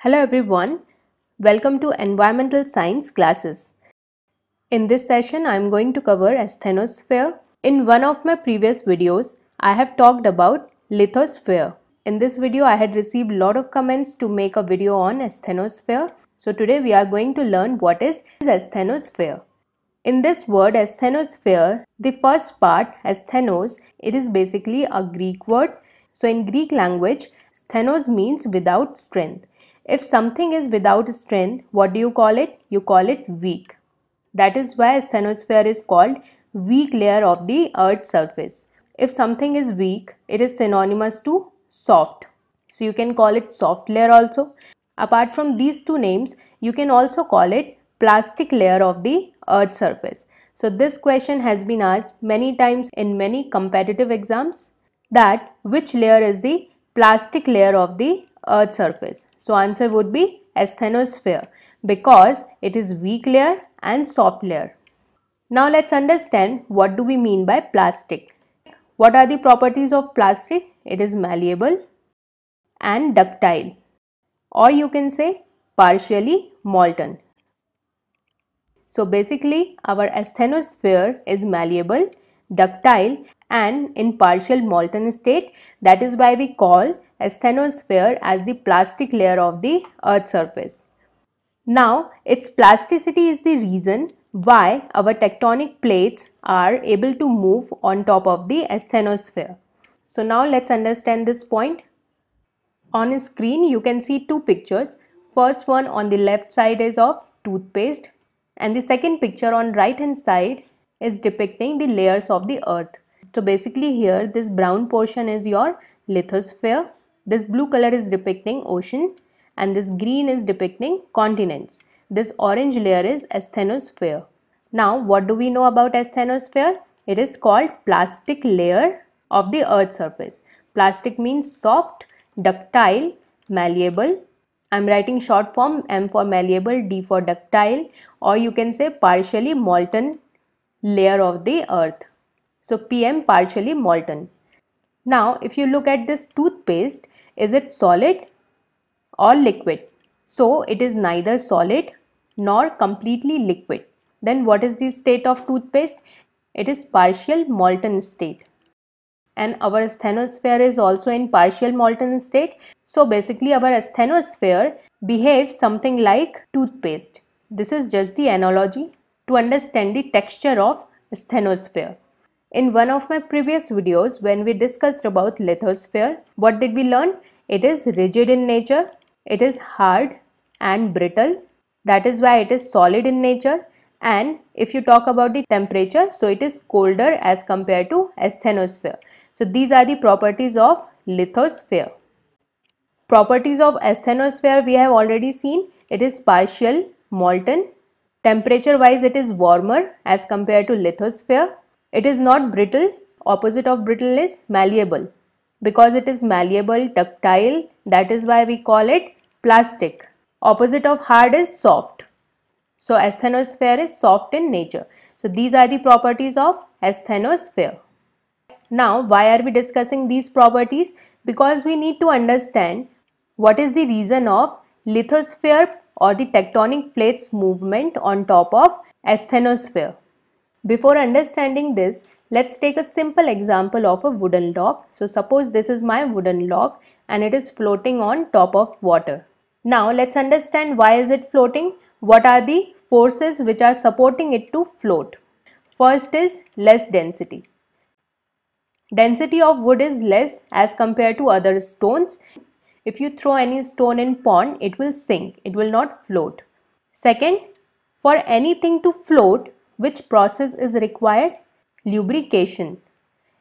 Hello everyone, welcome to Environmental Science classes. In this session, I am going to cover asthenosphere. In one of my previous videos, I have talked about lithosphere. In this video, I had received a lot of comments to make a video on asthenosphere. So today we are going to learn what is asthenosphere. In this word asthenosphere, the first part, asthenos, it is basically a Greek word. So in Greek language, asthenos means without strength. If something is without strength, what do you call it? You call it weak. That is why asthenosphere is called weak layer of the Earth's surface. If something is weak, it is synonymous to soft. So you can call it soft layer also. Apart from these two names, you can also call it plastic layer of the Earth's surface. So this question has been asked many times in many competitive exams, that which layer is the plastic layer of the Earth's surface. So answer would be asthenosphere because it is weak layer and soft layer. Now let's understand what do we mean by plastic. What are the properties of plastic? It is malleable and ductile, or you can say partially molten. So basically our asthenosphere is malleable, ductile and in partial molten state. That is why we call asthenosphere as the plastic layer of the Earth's surface. Now its plasticity is the reason why our tectonic plates are able to move on top of the asthenosphere. So now let's understand this point. On screen you can see two pictures. First one on the left side is of toothpaste and the second picture on right hand side is depicting the layers of the earth. So basically here this brown portion is your lithosphere, this blue color is depicting ocean and this green is depicting continents. This orange layer is asthenosphere. Now what do we know about asthenosphere? It is called plastic layer of the earth's surface. Plastic means soft, ductile, malleable. I am writing short form, M for malleable, D for ductile, or you can say partially molten layer of the earth. So PM, partially molten. Now if you look at this toothpaste, is it solid or liquid? So it is neither solid nor completely liquid. Then what is the state of toothpaste? It is partial molten state. And our asthenosphere is also in partial molten state. So basically our asthenosphere behaves something like toothpaste. This is just the analogy to understand the texture of asthenosphere. In one of my previous videos when we discussed about lithosphere, what did we learn? It is rigid in nature, it is hard and brittle. That is why it is solid in nature. And if you talk about the temperature, so it is colder as compared to asthenosphere. So these are the properties of lithosphere. Properties of asthenosphere we have already seen. It is partial molten. Temperature wise it is warmer as compared to lithosphere. It is not brittle. Opposite of brittle is malleable. Because it is malleable, ductile, that is why we call it plastic. Opposite of hard is soft. So asthenosphere is soft in nature. So these are the properties of asthenosphere. Now why are we discussing these properties? Because we need to understand what is the reason of lithosphere or the tectonic plates movement on top of asthenosphere. Before understanding this, let's take a simple example of a wooden log. So suppose this is my wooden log and it is floating on top of water. Now let's understand why is it floating. What are the forces which are supporting it to float? First is less density. Density of wood is less as compared to other stones. If you throw any stone in pond, it will sink, it will not float. Second, for anything to float, which process is required? Lubrication.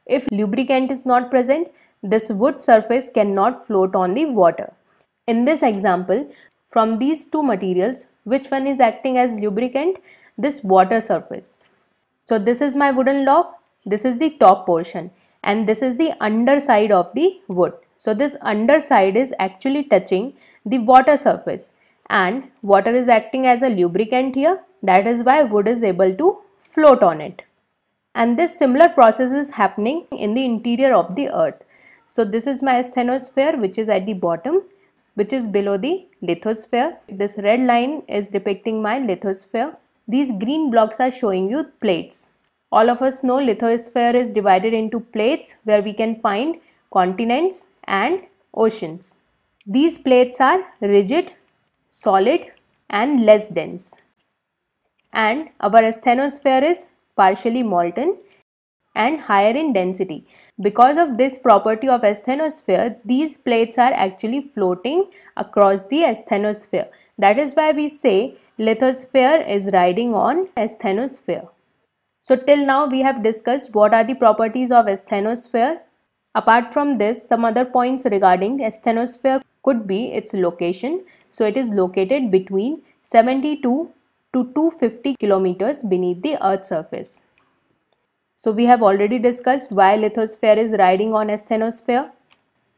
If lubricant is not present, this wood surface cannot float on the water. In this example, from these two materials, which one is acting as lubricant? This water surface. So this is my wooden log, this is the top portion and this is the underside of the wood. So this underside is actually touching the water surface and water is acting as a lubricant here. That is why wood is able to float on it. And this similar process is happening in the interior of the earth. So this is my asthenosphere which is at the bottom. which is below the lithosphere. This red line is depicting my lithosphere. These green blocks are showing you plates. All of us know lithosphere is divided into plates where we can find continents and oceans. These plates are rigid, solid and less dense. And our asthenosphere is partially molten and higher in density. Because of this property of asthenosphere, these plates are actually floating across the asthenosphere. That is why we say lithosphere is riding on asthenosphere. So till now we have discussed what are the properties of asthenosphere. Apart from this, some other points regarding asthenosphere could be its location. So it is located between 72 to 250 kilometers beneath the Earth's surface. So we have already discussed why lithosphere is riding on asthenosphere.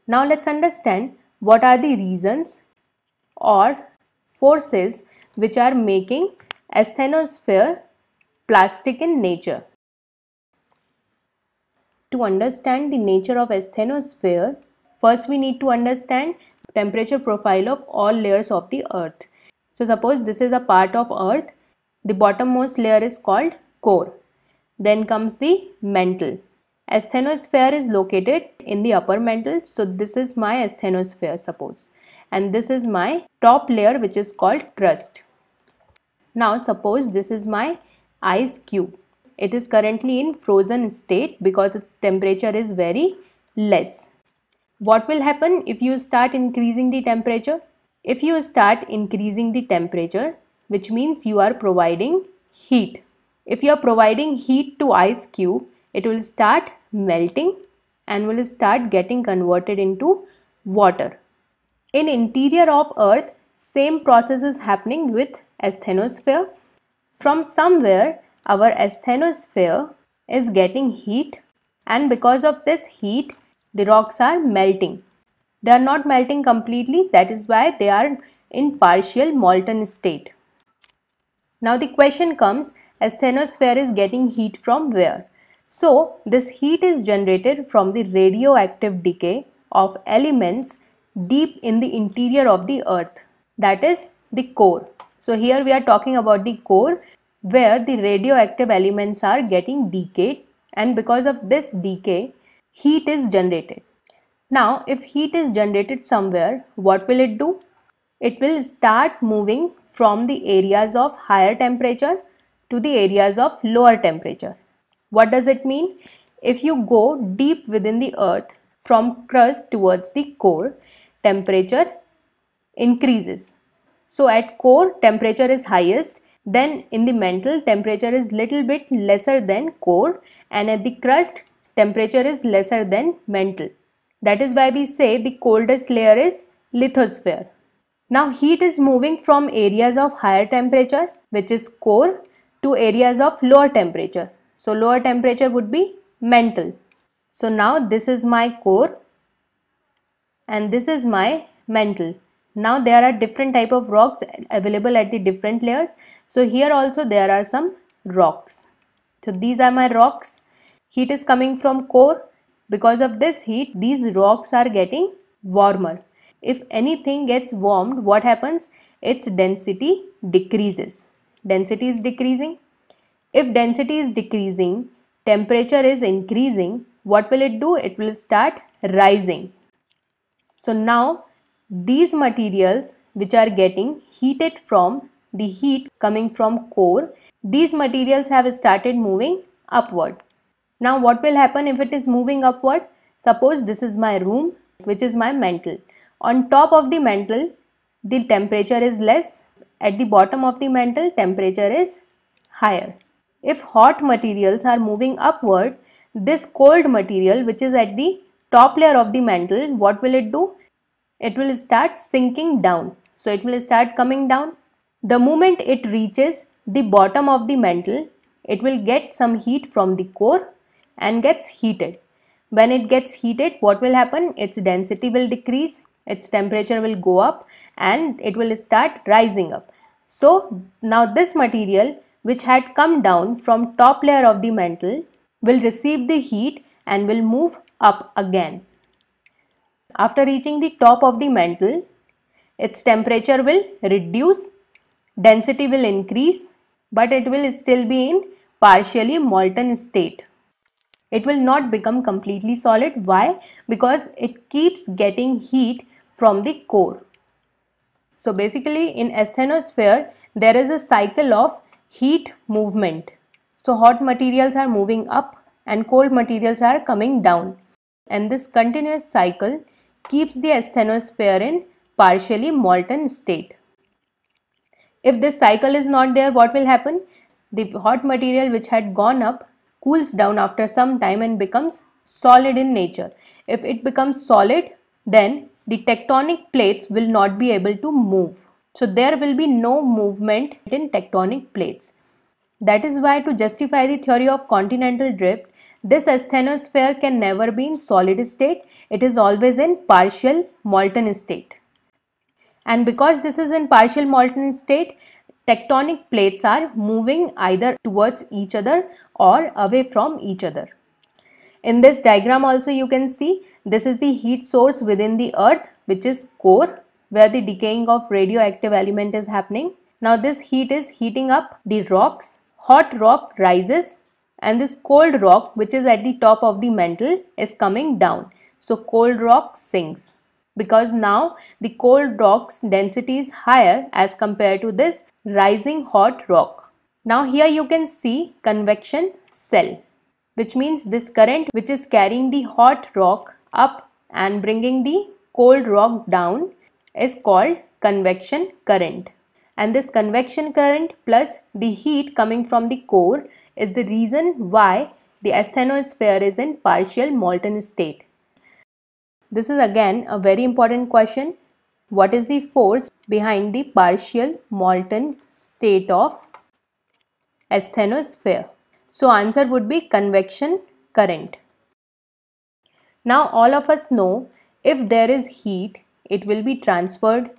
Now let's understand what are the reasons or forces which are making asthenosphere plastic in nature. To understand the nature of asthenosphere, first we need to understand temperature profile of all layers of the earth. So suppose this is a part of earth, the bottommost layer is called core. Then comes the mantle. Asthenosphere is located in the upper mantle. So this is my asthenosphere suppose. And this is my top layer which is called crust. Now suppose this is my ice cube. It is currently in frozen state because its temperature is very less. What will happen if you start increasing the temperature? If you start increasing the temperature, which means you are providing heat. If you are providing heat to ice cube, it will start melting and will start getting converted into water. In interior of earth, same process is happening with asthenosphere. From somewhere, our asthenosphere is getting heat, and because of this heat, the rocks are melting. They are not melting completely, that is why they are in partial molten state. Now the question comes, asthenosphere is getting heat from where? So this heat is generated from the radioactive decay of elements deep in the interior of the earth, that is the core. So here we are talking about the core where the radioactive elements are getting decayed, and because of this decay, heat is generated. Now if heat is generated somewhere, what will it do? It will start moving from the areas of higher temperature to the areas of lower temperature. What does it mean? If you go deep within the earth from crust towards the core, temperature increases. So at core temperature is highest, then in the mantle temperature is little bit lesser than core, and at the crust temperature is lesser than mantle. That is why we say the coldest layer is lithosphere. Now heat is moving from areas of higher temperature, which is core, to areas of lower temperature. So lower temperature would be mantle. So now this is my core and this is my mantle. Now there are different type of rocks available at the different layers. So here also there are some rocks. So these are my rocks. Heat is coming from core. Because of this heat, these rocks are getting warmer. If anything gets warmed, what happens? Its density decreases. Density is decreasing. If density is decreasing, temperature is increasing. What will it do? It will start rising. So now these materials which are getting heated from the heat coming from core, these materials have started moving upward. Now what will happen if it is moving upward? Suppose this is my room, which is my mantle. On top of the mantle, the temperature is less. At the bottom of the mantle, temperature is higher. If hot materials are moving upward, this cold material which is at the top layer of the mantle, what will it do? It will start sinking down. So it will start coming down. The moment it reaches the bottom of the mantle, it will get some heat from the core and gets heated. When it gets heated, what will happen? Its density will decrease, its temperature will go up and it will start rising up. So now this material which had come down from top layer of the mantle will receive the heat and will move up again. After reaching the top of the mantle, its temperature will reduce, density will increase, but it will still be in partially molten state. It will not become completely solid. Why? Because it keeps getting heat from the core. So basically in asthenosphere, there is a cycle of heat movement. So hot materials are moving up and cold materials are coming down. And this continuous cycle keeps the asthenosphere in partially molten state. If this cycle is not there, what will happen? The hot material which had gone up cools down after some time and becomes solid in nature. If it becomes solid, then the tectonic plates will not be able to move. So there will be no movement in tectonic plates. That is why, to justify the theory of continental drift, this asthenosphere can never be in solid state. It is always in partial molten state. And because this is in partial molten state, tectonic plates are moving either towards each other or away from each other. In this diagram also you can see this is the heat source within the earth, which is core, where the decaying of radioactive element is happening. Now this heat is heating up the rocks. Hot rock rises and this cold rock, which is at the top of the mantle, is coming down. So cold rock sinks, because now the cold rock's density is higher as compared to this rising hot rock. Now here you can see convection cell, which means this current which is carrying the hot rock up and bringing the cold rock down is called convection current. And this convection current plus the heat coming from the core is the reason why the asthenosphere is in partial molten state. This is again a very important question. What is the force behind the partial molten state of asthenosphere? So answer would be convection current. Now all of us know if there is heat, it will be transferred.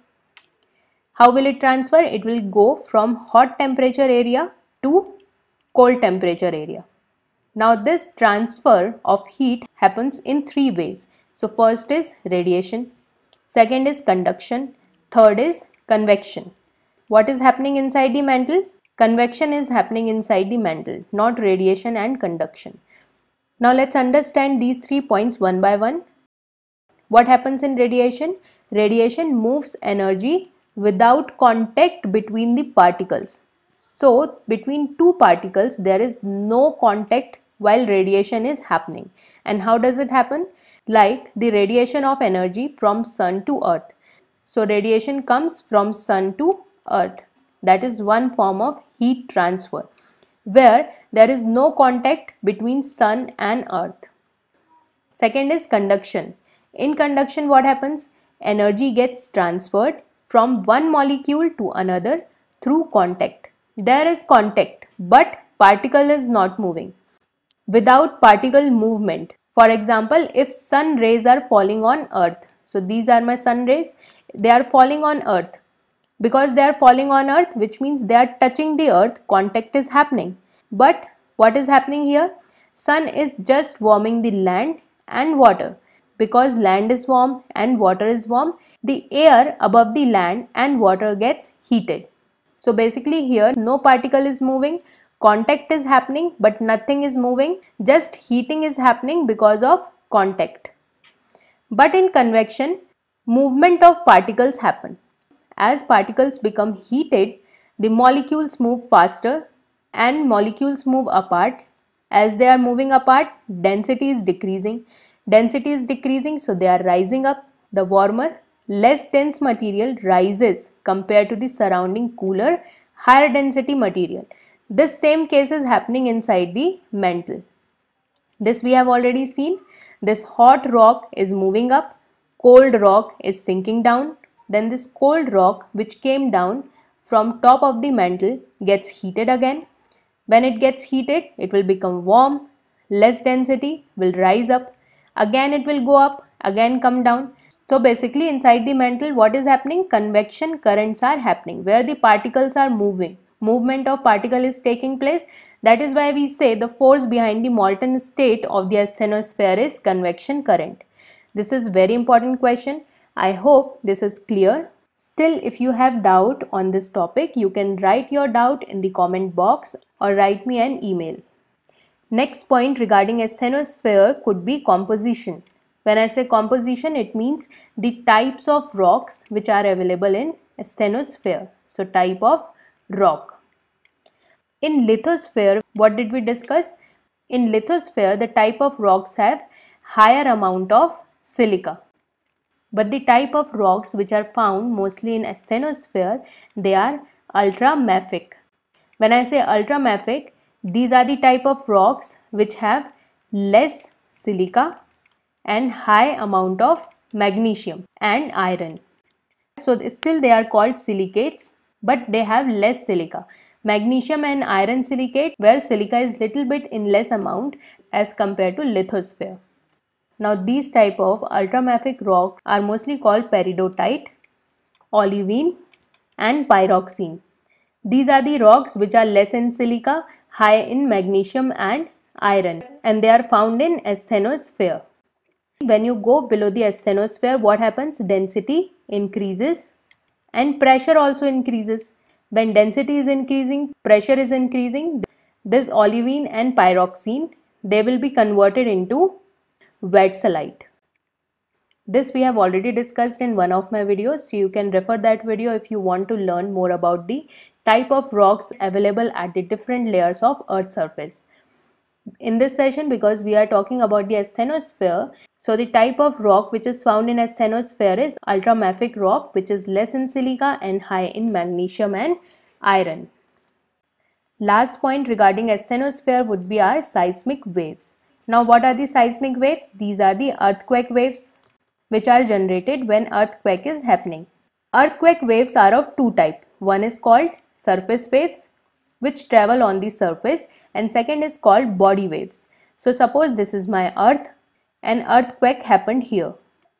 How will it transfer? It will go from hot temperature area to cold temperature area. Now this transfer of heat happens in three ways. So first is radiation, second is conduction, third is convection. What is happening inside the mantle? Convection is happening inside the mantle, not radiation and conduction. Now let's understand these 3 points one by one. What happens in radiation? Radiation moves energy without contact between the particles. So between two particles there is no contact while radiation is happening. And how does it happen? Like the radiation of energy from sun to earth. So radiation comes from sun to earth. That is one form of heat transfer, where there is no contact between sun and earth. Second is conduction. In conduction, what happens? Energy gets transferred from one molecule to another through contact. There is contact, but particle is not moving. Without particle movement, for example, if sun rays are falling on earth, so these are my sun rays, they are falling on earth. Because they are falling on earth, which means they are touching the earth, contact is happening. But what is happening here? Sun is just warming the land and water. Because land is warm and water is warm, the air above the land and water gets heated. So basically here no particle is moving, contact is happening but nothing is moving, just heating is happening because of contact. But in convection, movement of particles happen. As particles become heated, the molecules move faster and molecules move apart. As they are moving apart, density is decreasing. Density is decreasing, so they are rising up. The warmer, less dense material rises compared to the surrounding cooler, higher density material. This same case is happening inside the mantle. This we have already seen. This hot rock is moving up, cold rock is sinking down. Then this cold rock which came down from top of the mantle gets heated again. When it gets heated, it will become warm, less density will rise up. Again it will go up, again come down. So basically inside the mantle what is happening? Convection currents are happening where the particles are moving. Movement of particle is taking place. That is why we say the force behind the molten state of the asthenosphere is convection current. This is very important question. I hope this is clear. Still, if you have doubt on this topic, you can write your doubt in the comment box or write me an email. Next point regarding asthenosphere could be composition. When I say composition, it means the types of rocks which are available in asthenosphere. So type of rock. In lithosphere, what did we discuss? In lithosphere, the type of rocks have higher amount of silica. But the type of rocks which are found mostly in asthenosphere, they are ultramafic. When I say ultramafic, these are the type of rocks which have less silica and high amount of magnesium and iron. So still they are called silicates, but they have less silica. Magnesium and iron silicate, where silica is little bit in less amount as compared to lithosphere. Now these type of ultramafic rocks are mostly called peridotite, olivine and pyroxene. These are the rocks which are less in silica, high in magnesium and iron, and they are found in asthenosphere. When you go below the asthenosphere, what happens? Density increases and pressure also increases. When density is increasing, pressure is increasing, this olivine and pyroxene, they will be converted into wetzelite. This we have already discussed in one of my videos, so you can refer that video if you want to learn more about the type of rocks available at the different layers of Earth's surface. In this session, because we are talking about the asthenosphere, so the type of rock which is found in asthenosphere is ultramafic rock, which is less in silica and high in magnesium and iron. Last point regarding asthenosphere would be our seismic waves. Now what are the seismic waves? These are the earthquake waves which are generated when earthquake is happening. Earthquake waves are of two types. One is called surface waves, which travel on the surface, and second is called body waves. So suppose this is my earth, an earthquake happened here.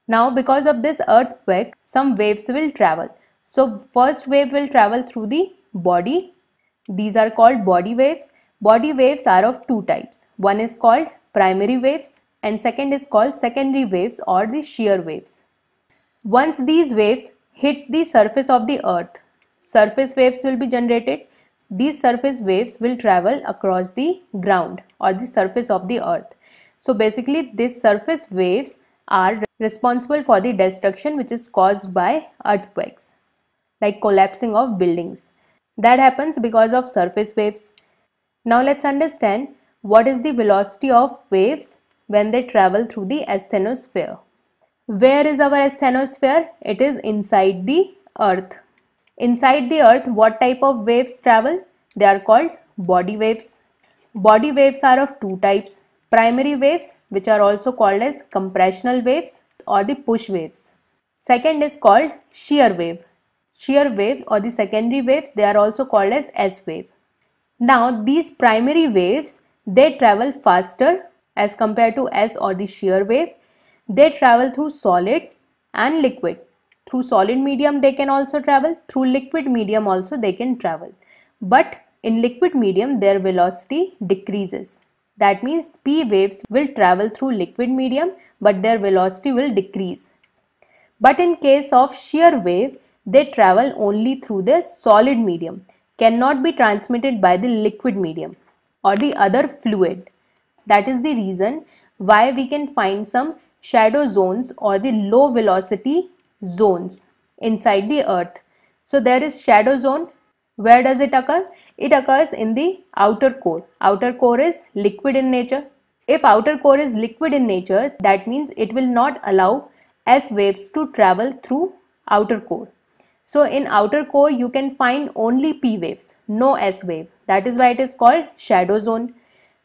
Now because of this earthquake, some waves will travel. So first wave will travel through the body. These are called body waves. Body waves are of two types. One is called primary waves and second is called secondary waves or the shear waves. Once these waves hit the surface of the earth, surface waves will be generated. These surface waves will travel across the ground or the surface of the earth. So basically these surface waves are responsible for the destruction which is caused by earthquakes, like collapsing of buildings. That happens because of surface waves. Now let's understand what is the velocity of waves when they travel through the asthenosphere. Where is our asthenosphere? It is inside the earth. Inside the earth, what type of waves travel? They are called body waves. Body waves are of two types. Primary waves, which are also called as compressional waves or the push waves. Second is called shear wave. Shear wave or the secondary waves, they are also called as S wave. Now these primary waves, they travel faster as compared to S or the shear wave. They travel through solid and liquid. Through solid medium they can also travel, through liquid medium also they can travel. But in liquid medium their velocity decreases. That means P waves will travel through liquid medium but their velocity will decrease. But in case of shear wave, they travel only through the solid medium, cannot be transmitted by the liquid medium or the other fluid. That is the reason why we can find some shadow zones or the low velocity zones inside the earth. So there is shadow zone. Where does it occur? It occurs in the outer core. Outer core is liquid in nature. If outer core is liquid in nature, that means it will not allow S waves to travel through outer core. So in outer core you can find only P waves, no S wave. That is why it is called shadow zone.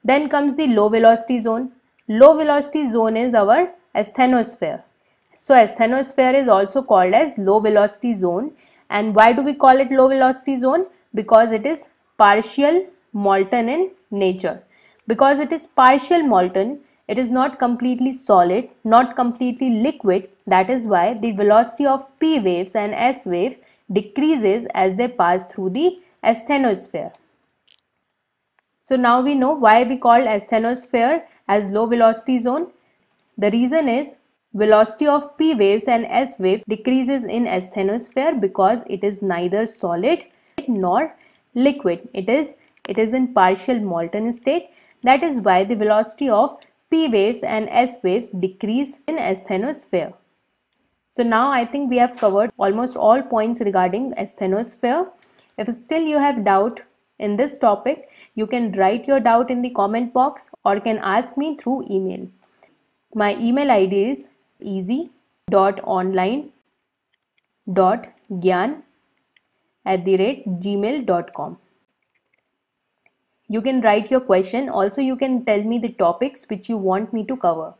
Then comes the low velocity zone. Low velocity zone is our asthenosphere. So asthenosphere is also called as low velocity zone. And why do we call it low velocity zone? Because it is partial molten in nature. Because it is partial molten, it is not completely solid, not completely liquid. That is why the velocity of P waves and S waves decreases as they pass through the asthenosphere. So now we know why we call asthenosphere as low velocity zone. The reason is Velocity of P waves and S waves decreases in asthenosphere because it is neither solid nor liquid. It is in partial molten state. That is why the velocity of P waves and S waves decrease in asthenosphere. So now I think we have covered almost all points regarding asthenosphere. If still you have doubt in this topic, you can write your doubt in the comment box or can ask me through email. My email ID is easy.online.gyan@gmail.com. You can write your question. Also, you can tell me the topics which you want me to cover.